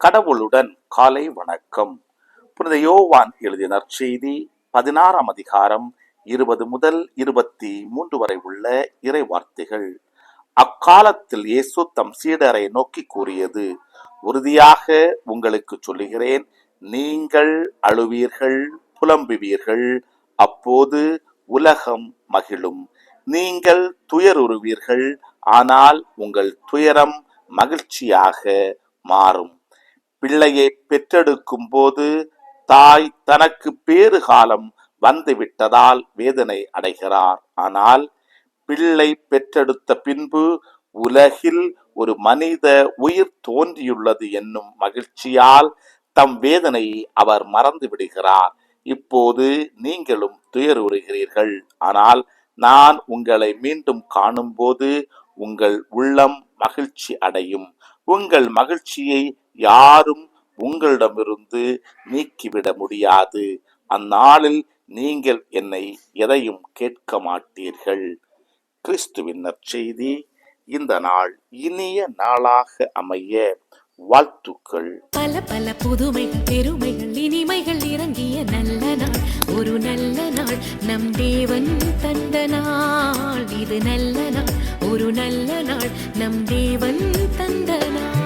கடவுளுடன் காலை வணக்கம். புனித யோவான் எழுதிய நற்செய்தி 16ஆம் அதிகாரம் 20 முதல் 23 வரை உள்ள இறை வார்த்தைகள். அக்காலத்தில் இயேசு தம் சீடரை நோக்கி கூறியது, உறுதியாக உங்களுக்கு சொல்லுகிறேன், நீங்கள் அழுவீர்கள், புலம்புவீர்கள், அப்போது உலகம் மகிழும். நீங்கள் துயருறுவீர்கள், ஆனால் உங்கள் துயரம் மகிழ்ச்சியாக மாறும். பிள்ளையை பெற்றெடுக்கும் போது தாய் தனக்கு பேறு காலம் வந்துவிட்டதால் வேதனை அடைகிறார். ஆனால் பிள்ளை பெற்றெடுத்த பின்பு உலகில் ஒரு மனித உயிர் தோன்றியுள்ளது என்னும் மகிழ்ச்சியால் தம் வேதனையை அவர் மறந்து விடுகிறார். இப்போது நீங்களும் துயருறுகிறீர்கள், ஆனால் நான் உங்களை மீண்டும் காணும்போது உங்கள் உள்ளம் மகிழ்ச்சி அடையும். உங்கள் மகிழ்ச்சியை யாரும் உங்களிடமிருந்து நீக்கிவிட முடியாது. அந்நாளில் நீங்கள் என்னை எதையும் கேட்க மாட்டீர்கள். கிறிஸ்துவின் நற்செய்தி. இந்த நாள் இனிய நாளாக அமைய வாழ்த்துக்கள். பல பல புதுமைகள், பெருமைகள், இனிமைகள் இறங்கிய நல்ல நாள், ஒரு நல்ல நாள், நம் தேவன் தந்த நாள். இது நல்ல நாள், ஒரு நல்ல நாள், நம் தேவன் தந்த நாள்.